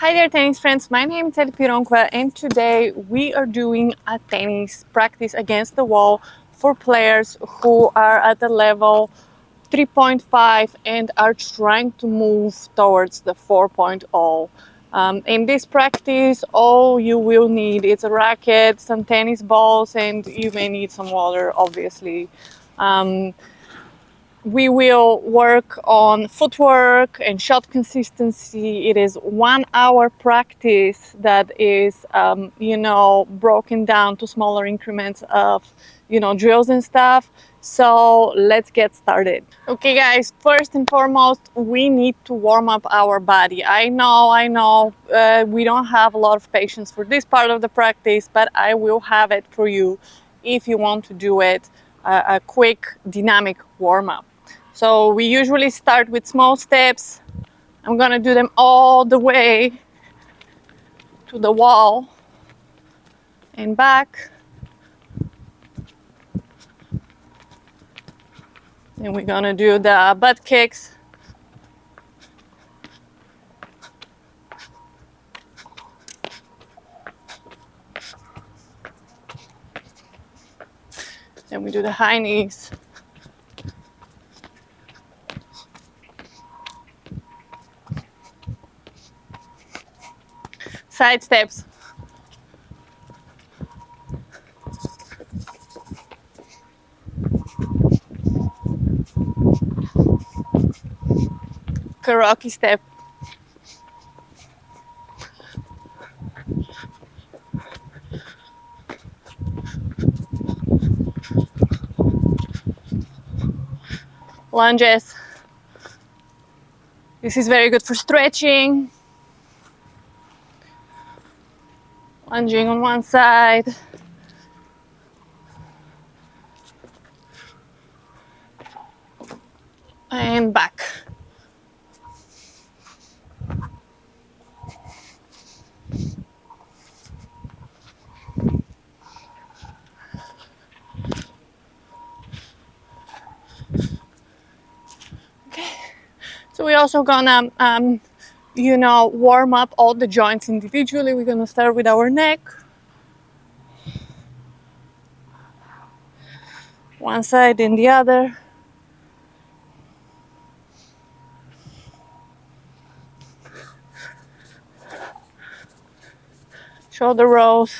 Hi there, tennis friends. My name is Ntrp 3.5 and today we are doing a tennis practice against the wall for players who are at the level 3.5 and are trying to move towards the 4.0. In this practice, all you will need is a racket, some tennis balls, and you may need some water, obviously. We will work on footwork and shot consistency. It is 1 hour practice that is, broken down to smaller increments of, drills and stuff. So let's get started. Okay, guys, first and foremost, we need to warm up our body. I know, we don't have a lot of patience for this part of the practice, but I will have it for you if you want to do it, a quick dynamic warm-up. So we usually start with small steps. I'm gonna do them all the way to the wall and back. And we're gonna do the butt kicks. Then we do the high knees. Side steps. Karaoke step. Lunges. This is very good for stretching. Lunging on one side. And back. Okay. So we're also gonna, warm up all the joints individually. We're gonna start with our neck. One side and the other. Shoulder rolls.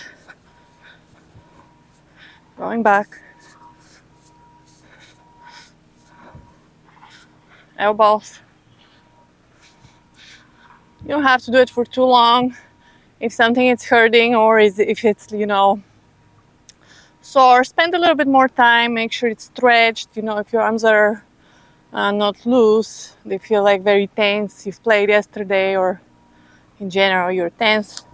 Going back. Elbows. You don't have to do it for too long. If something is hurting or if it's, sore, spend a little bit more time. Make sure it's stretched. If your arms are not loose, they feel like very tense. You've played yesterday or in general you're tense.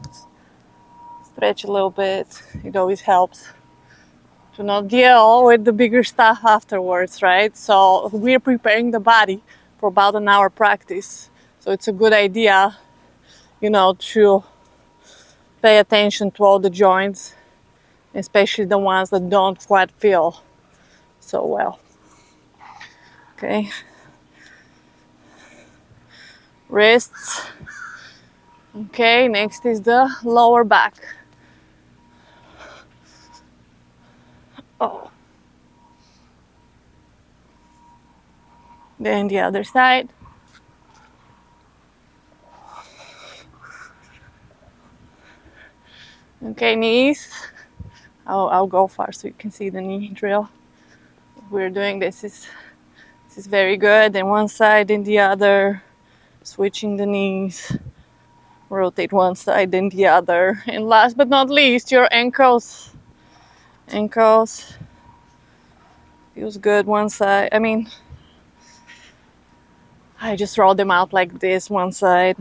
Stretch a little bit. It always helps to not deal with the bigger stuff afterwards, right? So we're preparing the body for about an hour practice. So it's a good idea, to pay attention to all the joints, especially the ones that don't quite feel so well. Okay. Wrists. Okay, next is the lower back. Oh. Then the other side. Okay, knees. I'll go far so you can see the knee drill. We're doing this is very good. Then one side and the other, switching the knees. Rotate one side then the other. And last but not least, your ankles. Ankles. Feels good one side. I just roll them out like this, one side.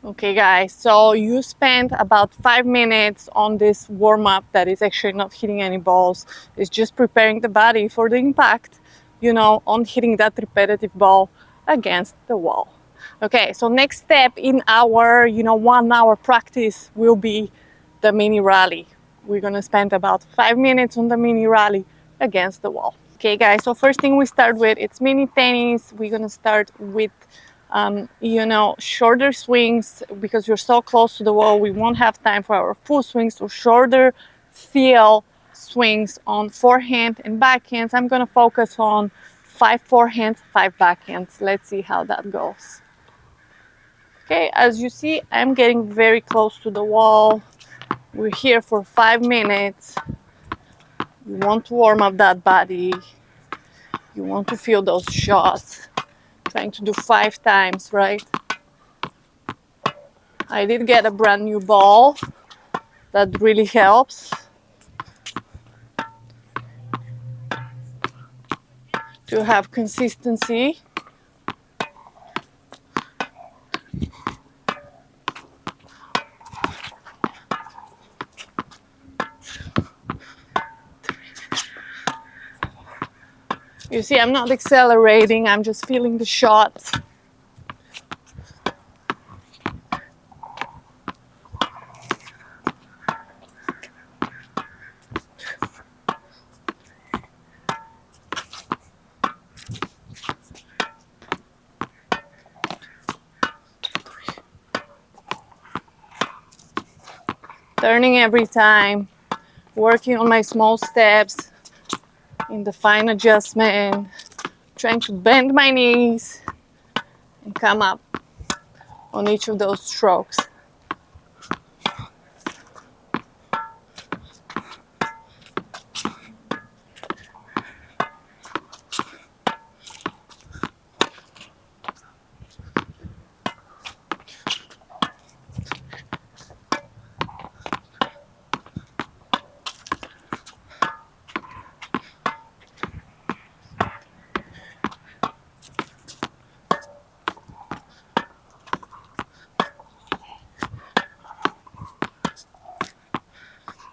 Okay, guys, so you spent about 5 minutes on this warm-up that is actually not hitting any balls. It's just preparing the body for the impact, on hitting that repetitive ball against the wall. Okay, so next step in our, 1 hour practice will be the mini rally. We're gonna spend about 5 minutes on the mini rally against the wall. Okay guys, so first thing we start with, it's mini tennis. We're gonna start with you know, shorter swings because you're so close to the wall. We won't have time for our full swings, so shorter feel swings on forehand and backhands. I'm gonna focus on 5 forehands, 5 backhands. Let's see how that goes. Okay, as you see, I'm getting very close to the wall. We're here for 5 minutes. You want to warm up that body. You want to feel those shots. Trying to do 5 times, right? I did get a brand new ball. That really helps to have consistency. You see, I'm not accelerating, I'm just feeling the shots. Turning every time, working on my small steps in the fine adjustment, trying to bend my knees and come up on each of those strokes.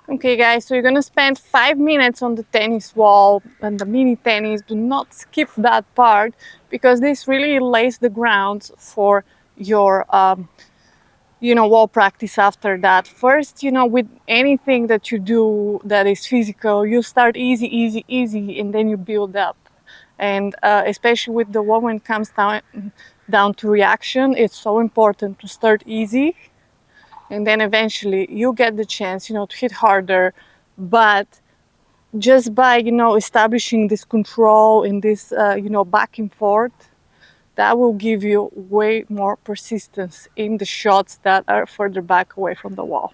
Okay guys, so you're gonna spend 5 minutes on the tennis wall and the mini tennis. Do not skip that part because this really lays the grounds for your you know, wall practice after that. First, you know, with anything that you do that is physical, you start easy, and then you build up. And especially with the wall, when it comes down to reaction, it's so important to start easy, and then eventually you get the chance, you know, to hit harder. But just by, you know, establishing this control and this you know, back and forth, that will give you way more persistence in the shots that are further back away from the wall.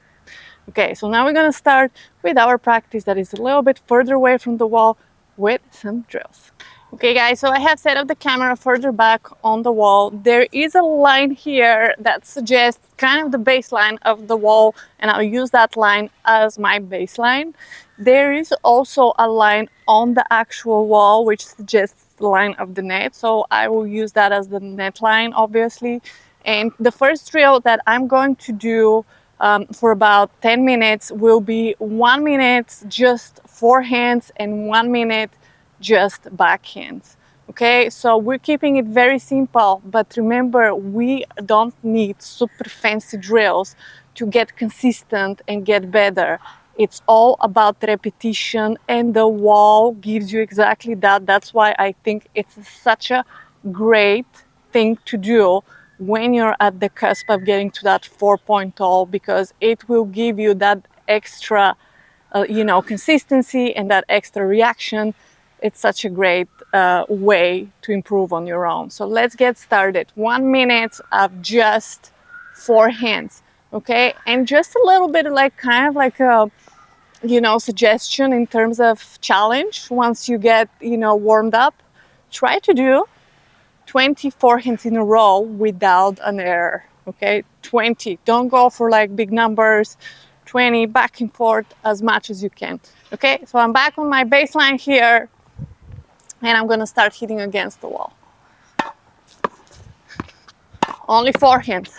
Okay, so now we're gonna start with our practice that is a little bit further away from the wall with some drills. Okay guys, so I have set up the camera further back on the wall. There is a line here that suggests kind of the baseline of the wall, and I'll use that line as my baseline. There is also a line on the actual wall which suggests the line of the net, so I will use that as the net line, obviously. And the first drill that I'm going to do for about 10 minutes will be 1 minute just forehands and 1 minute just backhands. Okay, so we're keeping it very simple, but remember, we don't need super fancy drills to get consistent and get better. It's all about repetition, and the wall gives you exactly that. That's why I think it's such a great thing to do when you're at the cusp of getting to that 4.0, because it will give you that extra you know, consistency and that extra reaction. It's such a great way to improve on your own. So let's get started. 1 minute of just forehands, okay? And just a little bit like kind of like a, you know, suggestion in terms of challenge. Once you get, you know, warmed up, try to do 20 forehands in a row without an error, okay? 20. Don't go for like big numbers. 20 back and forth as much as you can. Okay, so I'm back on my baseline here, and I'm gonna start hitting against the wall. Only forehands.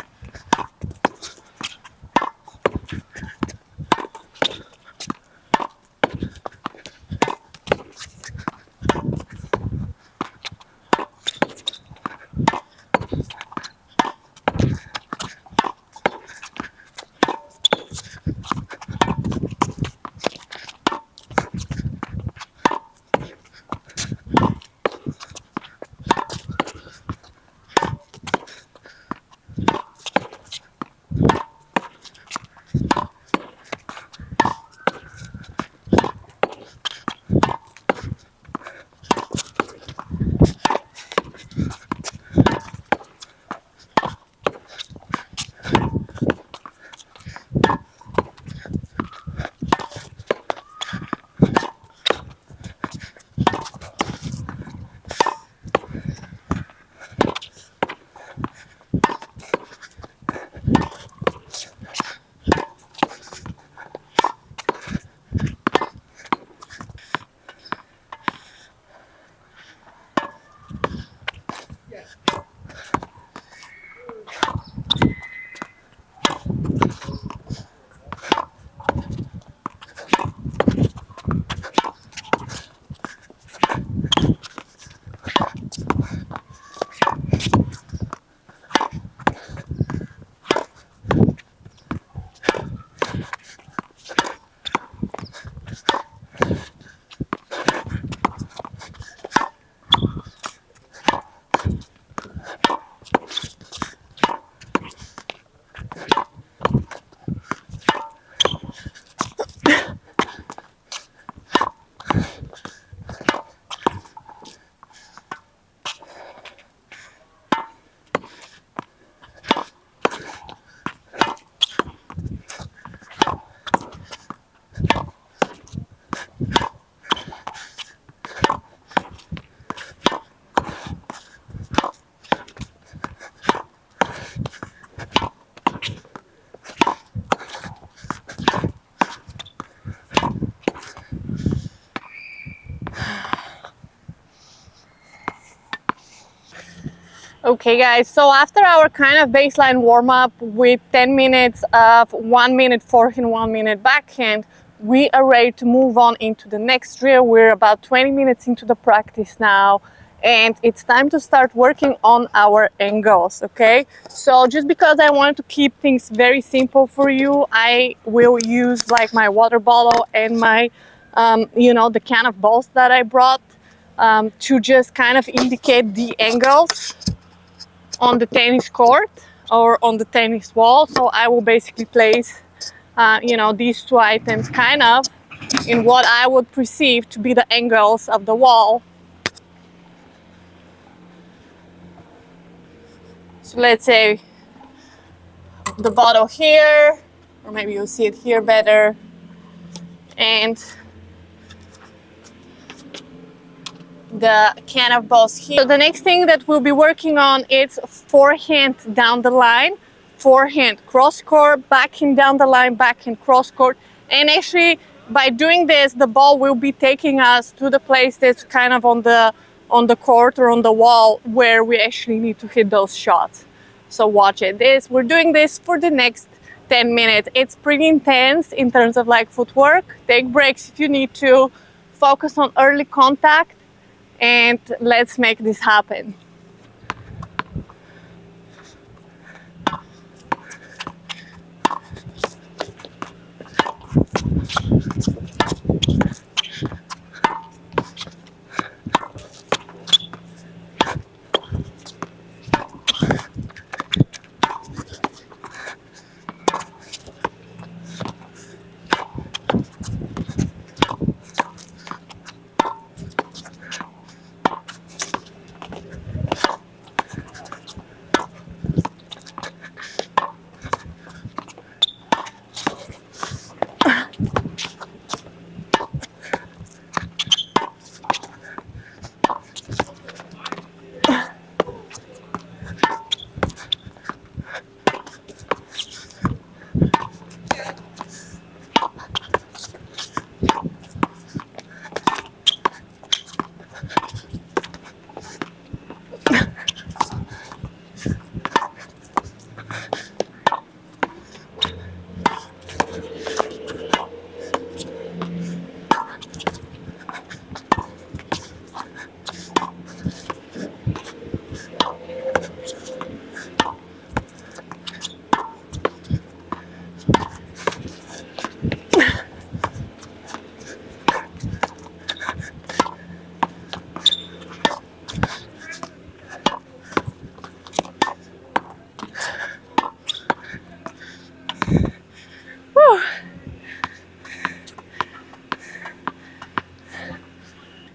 Okay guys, so after our kind of baseline warm-up with 10 minutes of 1 minute forehand, 1 minute backhand, we are ready to move on into the next drill. We're about 20 minutes into the practice now, and it's time to start working on our angles, okay? So just because I wanted to keep things very simple for you, I will use like my water bottle and my, you know, the can of balls that I brought to just kind of indicate the angles on the tennis court or on the tennis wall. So I will basically place, you know, these two items kind of in what I would perceive to be the angles of the wall. So let's say the bottle here, or maybe you'll see it here better, and the can of balls here. So the next thing that we'll be working on is forehand down the line, forehand cross court, backhand down the line, backhand cross court. And actually by doing this, the ball will be taking us to the place that's kind of on the court or on the wall where we actually need to hit those shots. So watch it. We're doing this for the next 10 minutes. It's pretty intense in terms of like footwork. Take breaks if you need to. Focus on early contact, and let's make this happen.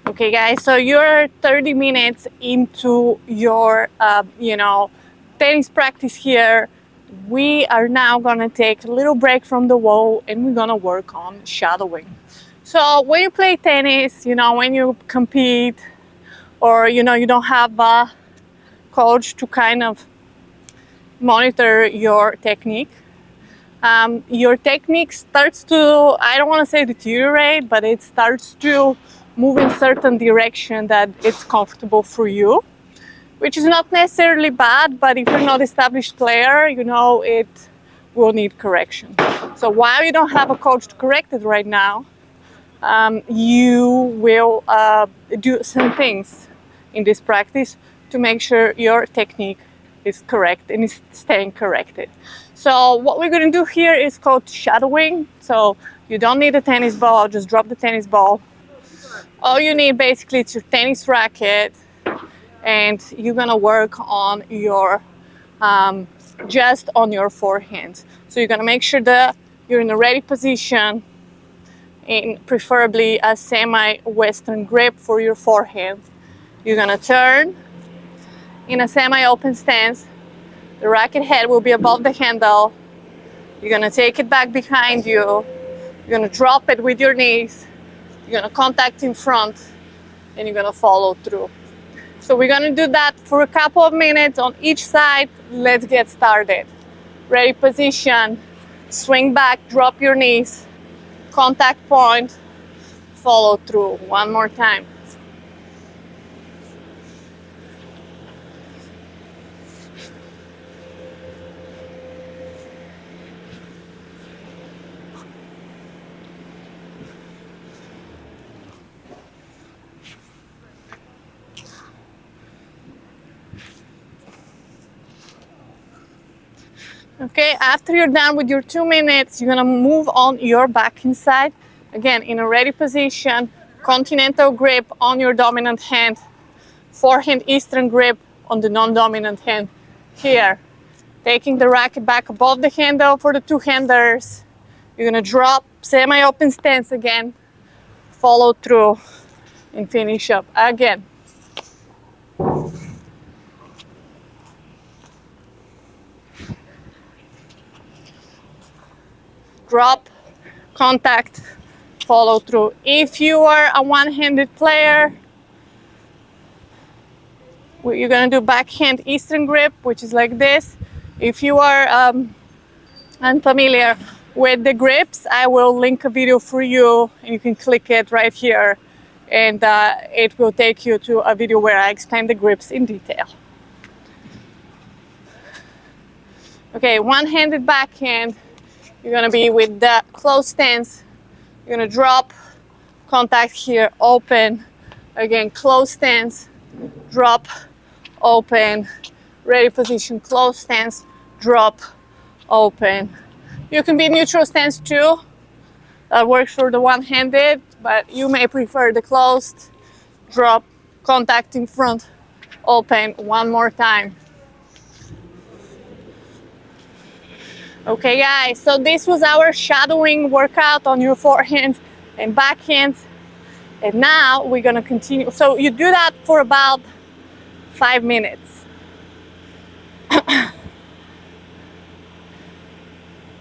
Okay guys, so you're 30 minutes into your, you know, tennis practice here. We are now gonna take a little break from the wall and we're gonna work on shadowing. So when you play tennis, you know, when you compete, or, you know, you don't have a coach to kind of monitor your technique starts to, I don't want to say deteriorate, but it starts to move in certain direction that it's comfortable for you. which is not necessarily bad, but if you're not established player, you know, it will need correction. So while you don't have a coach to correct it right now, you will do some things in this practice to make sure your technique is correct and is staying corrected. So what we're going to do here is called shadowing. So you don't need a tennis ball, just drop the tennis ball. All you need basically is your tennis racket, and you're going to work on your just on your forehand. So you're going to make sure that you're in a ready position, in preferably a semi-western grip for your forehand. You're going to turn in a semi-open stance. The racket head will be above the handle. You're going to take it back behind you. You're going to drop it with your knees. You're going to contact in front, and you're going to follow through. So we're going to do that for a couple of minutes on each side. Let's get started. Ready position, swing back, drop your knees, contact point, follow through. One more time. Okay, after you're done with your 2 minutes, you're gonna move on your backhand side. Again, in a ready position, continental grip on your dominant hand, forehand eastern grip on the non-dominant hand. Here, taking the racket back above the handle for the two-handers. You're gonna drop, semi-open stance again, follow through, and finish up again. Drop, contact, follow through. If you are a one-handed player, you're gonna do backhand eastern grip, which is like this. If you are unfamiliar with the grips, I will link a video for you, and you can click it right here, and it will take you to a video where I explain the grips in detail. Okay, one-handed backhand. You're gonna be with the closed stance. You're gonna drop, contact here, open. Again, closed stance, drop, open. Ready position, closed stance, drop, open. You can be neutral stance too. That works for the one-handed, but you may prefer the closed. Drop, contact in front, open. One more time. Okay guys, so this was our shadowing workout on your forehand and backhand. And now we're gonna continue. So you do that for about 5 minutes.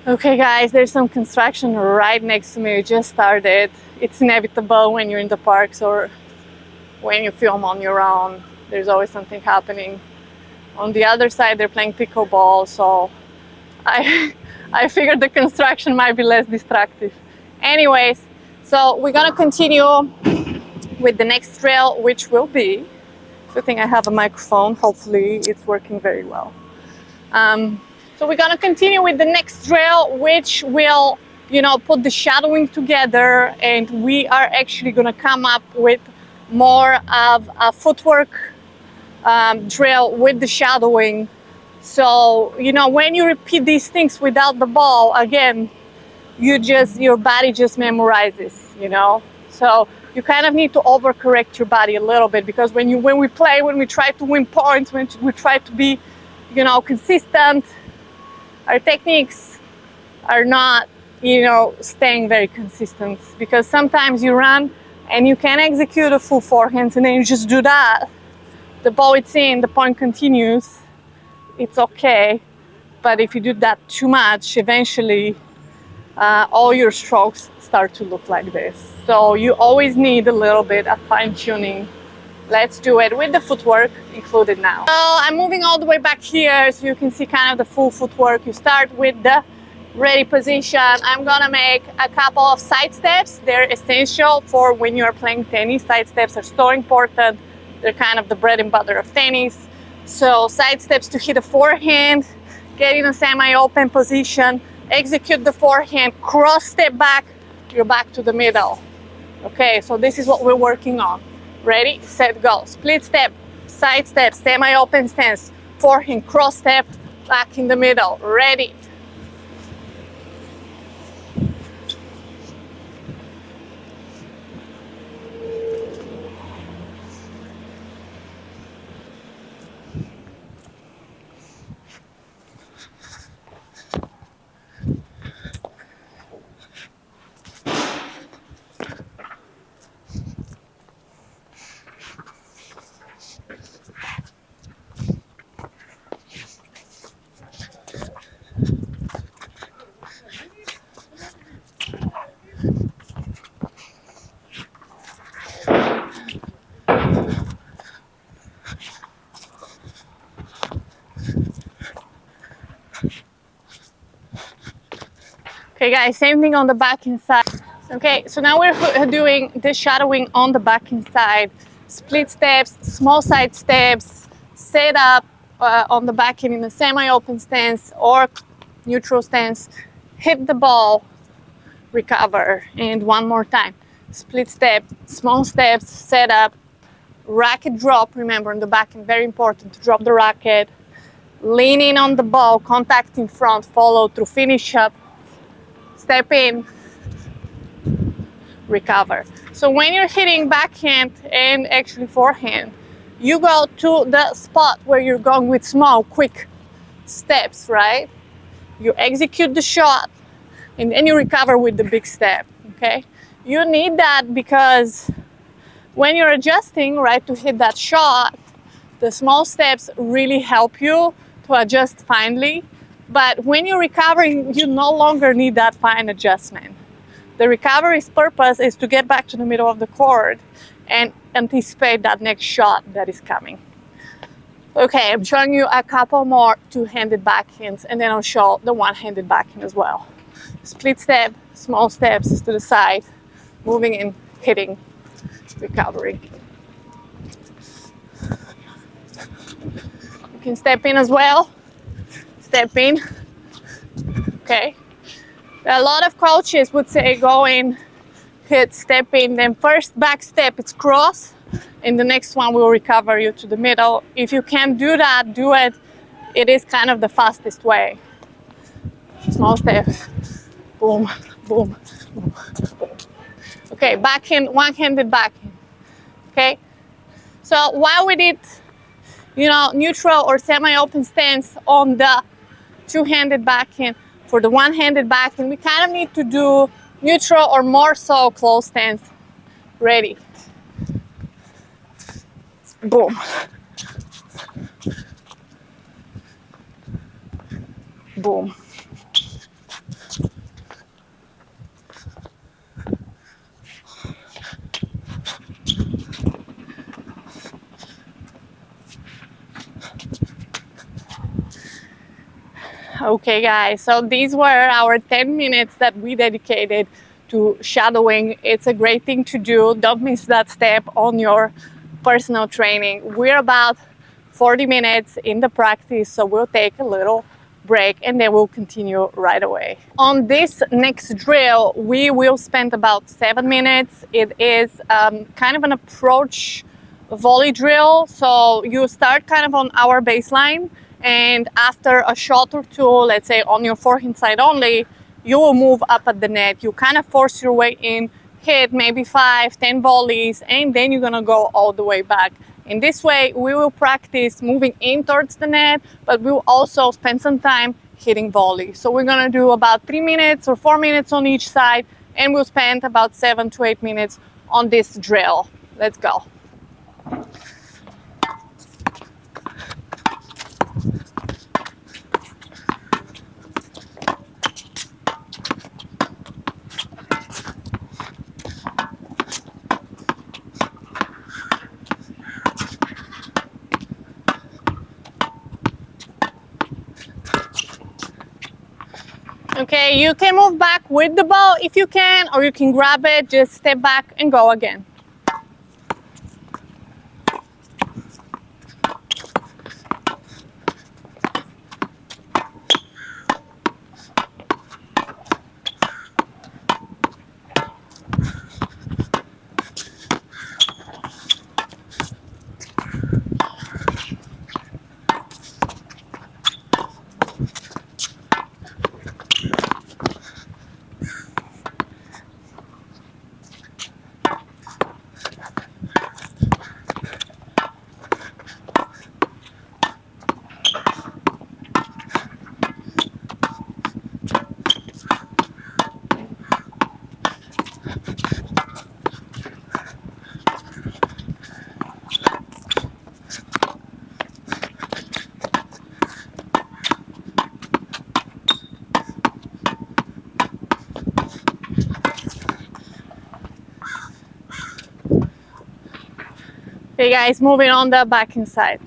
Okay guys, there's some construction right next to me. We just started. It's inevitable when you're in the parks or when you film on your own. There's always something happening. On the other side, they're playing pickleball, so I figured the construction might be less distractive. Anyways, so we're gonna continue with the next drill, which will be, good thing I have a microphone, hopefully it's working very well. So we're gonna continue with the next drill, which will, you know, put the shadowing together, and we are actually gonna come up with more of a footwork drill with the shadowing. So, you know, when you repeat these things without the ball, again, your body just memorizes, you know. So you kind of need to overcorrect your body a little bit, because when we play, when we try to win points, when we try to be, you know, consistent, our techniques are not, you know, staying very consistent, because sometimes you run and you can execute a full forehand and then you just do that. The ball is in, the point continues. It's okay, but if you do that too much, eventually all your strokes start to look like this. So you always need a little bit of fine-tuning. Let's do it with the footwork included now. So I'm moving all the way back here so you can see kind of the full footwork. You start with the ready position. I'm gonna make a couple of side steps. They're essential for when you're playing tennis. Side steps are so important. They're kind of the bread and butter of tennis. So side steps to hit a forehand, get in a semi-open position, execute the forehand, cross step back, you're back to the middle. Okay, so this is what we're working on. Ready, set, go. Split step, side step, semi-open stance, forehand, cross step, back in the middle. Ready. Okay guys, same thing on the back inside. Okay, so now we're doing the shadowing on the back inside. Split steps, small side steps, set up on the back end in a semi-open stance or neutral stance, hit the ball, recover, and one more time. Split step, small steps, set up, racket drop, remember on the back end, very important to drop the racket, lean in on the ball, contact in front, follow through, finish up, step in, recover. So when you're hitting backhand and actually forehand, you go to the spot where you're going with small, quick steps, right? You execute the shot and then you recover with the big step, okay? You need that because when you're adjusting, right, to hit that shot, the small steps really help you to adjust finely. But when you're recovering, you no longer need that fine adjustment. The recovery's purpose is to get back to the middle of the court and anticipate that next shot that is coming. Okay, I'm showing you a couple more two-handed backhands and then I'll show the one-handed backhand as well. Split step, small steps to the side, moving in, hitting, recovery. You can step in as well. Step in. Okay. A lot of coaches would say go in, hit, step in, then first back step, it's cross, and the next one will recover you to the middle. If you can't do that, do it. It is kind of the fastest way. Small step. Boom, boom, boom, boom. Okay, backhand, one-handed backhand. Okay. So while we did, neutral or semi-open stance on the two-handed backhand, for the one-handed backhand, we kind of need to do neutral or more so close stance. Ready. Boom. Boom. Okay guys, so these were our 10 minutes that we dedicated to shadowing. It's a great thing to do. Don't miss that step on your personal training. We're about 40 minutes in the practice, so we'll take a little break and then we'll continue right away. On this next drill, we will spend about 7 minutes. It is kind of an approach volley drill. So you start kind of on our baseline, and after a shot or two, let's say on your forehand side only, you will move up at the net. You kind of force your way in, hit maybe 5-10 volleys, and then you're gonna go all the way back. In this way, we will practice moving in towards the net, but we'll also spend some time hitting volleys. So we're gonna do about 3 minutes or 4 minutes on each side, and we'll spend about 7 to 8 minutes on this drill. Let's go. Okay, you can move back with the ball if you can, or you can grab it, just step back and go again. Okay guys, moving on the backhand side.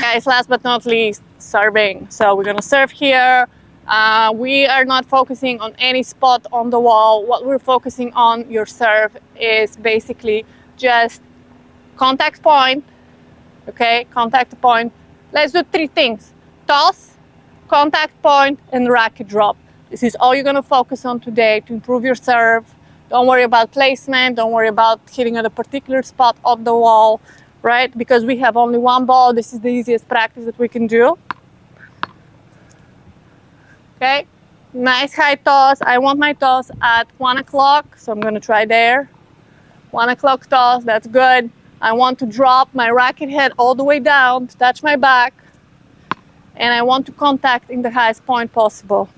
Guys, last but not least, serving. So we're gonna serve here. We are not focusing on any spot on the wall. What we're focusing on your serve is basically just contact point, okay? Contact point. Let's do 3 things: toss, contact point, and racket drop. This is all you're gonna focus on today to improve your serve. Don't worry about placement. Don't worry about hitting at a particular spot of the wall, right? Because we have only one ball. This is the easiest practice that we can do. Okay, nice high toss. I want my toss at 1 o'clock, so I'm gonna try there. 1 o'clock toss, that's good. I want to drop my racket head all the way down to touch my back, and I want to contact in the highest point possible.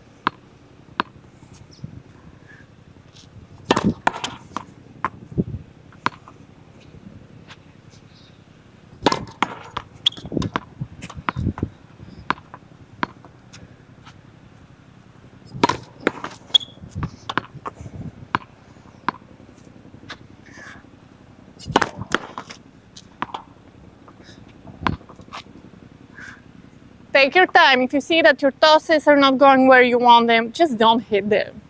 Take your time. If you see that your tosses are not going where you want them, just don't hit them.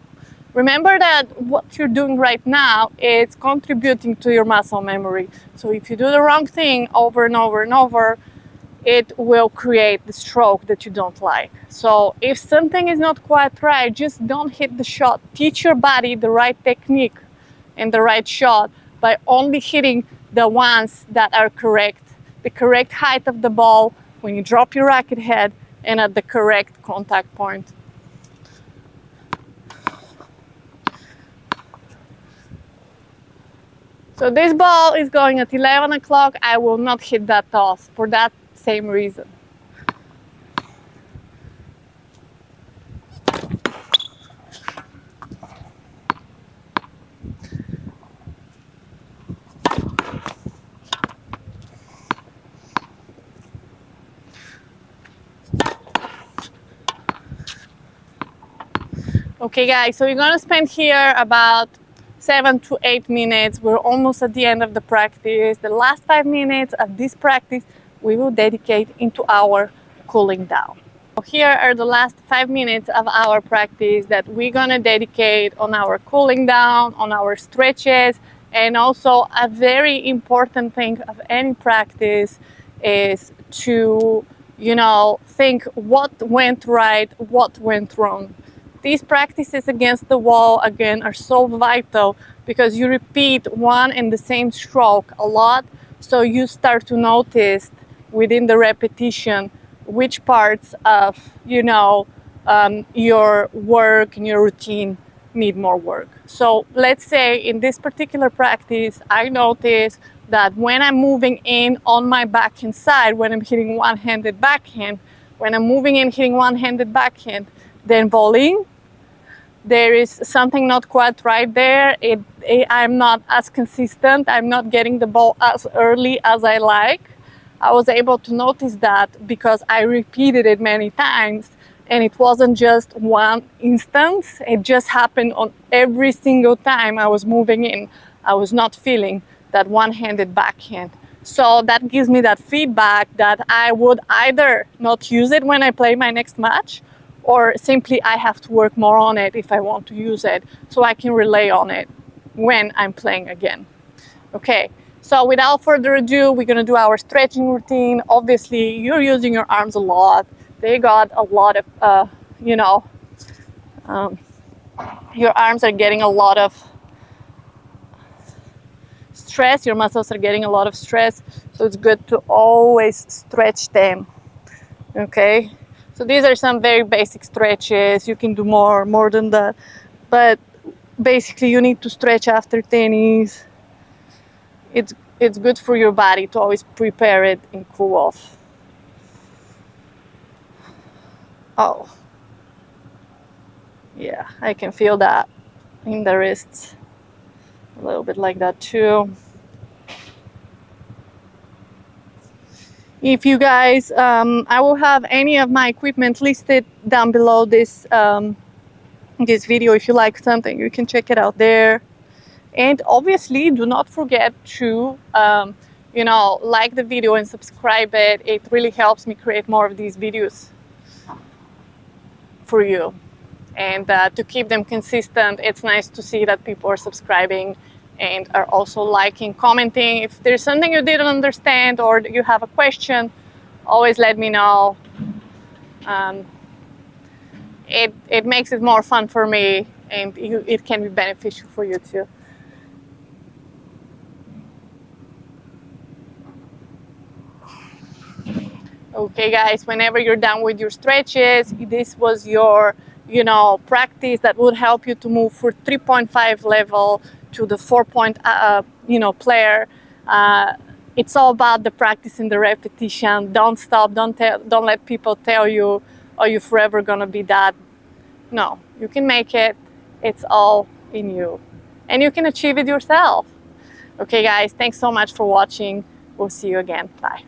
Remember that what you're doing right now is contributing to your muscle memory. So if you do the wrong thing over and over and over, it will create the stroke that you don't like. So if something is not quite right, just don't hit the shot. Teach your body the right technique and the right shot by only hitting the ones that are correct, the correct height of the ball when you drop your racket head and at the correct contact point. So this ball is going at 11 o'clock. I will not hit that toss for that same reason. Okay guys, so you're gonna spend here about 7 to 8 minutes. We're almost at the end of the practice. The last 5 minutes of this practice we will dedicate into our cooling down. Here are the last 5 minutes of our practice that we're gonna dedicate on our cooling down, on our stretches, and also a very important thing of any practice is to, think what went right, what went wrong. These practices against the wall, again, are so vital because you repeat one and the same stroke a lot, so you start to notice within the repetition which parts of, your work and your routine need more work. So let's say in this particular practice, I notice that when I'm moving in on my backhand side, when I'm hitting one-handed backhand, when I'm moving in hitting one-handed backhand, than volleying. There is something not quite right there. I'm not as consistent. I'm not getting the ball as early as I like. I was able to notice that because I repeated it many times, and it wasn't just one instance. It just happened on every single time I was moving in. I was not feeling that one-handed backhand. So that gives me that feedback that I would either not use it when I play my next match, or simply I have to work more on it if I want to use it, so I can rely on it when I'm playing again. Okay, so without further ado, we're gonna do our stretching routine. Obviously, you're using your arms a lot. They got a lot of, your arms are getting a lot of stress, your muscles are getting a lot of stress, so it's good to always stretch them, okay? So these are some very basic stretches. You can do more than that, but basically you need to stretch after tennis. It's good for your body to always prepare it and cool off. Oh, yeah, I can feel that in the wrists. A little bit like that too. If you guys, I will have any of my equipment listed down below this this video. If you like something, you can check it out there. And obviously, do not forget to like the video and subscribe it. It really helps me create more of these videos for you. And to keep them consistent, it's nice to see that people are subscribing and are also liking, commenting. If there's something you didn't understand or you have a question, always let me know. It makes it more fun for me, and it can be beneficial for you too. Okay guys, whenever you're done with your stretches, this was your practice that would help you to move for 3.5 level to the 4 point player. It's all about the practice and the repetition. Don't stop. Don't let people tell you, oh, you're forever gonna be that. No, you can make it. It's all in you, and you can achieve it yourself. Okay guys, thanks so much for watching. We'll see you again. Bye.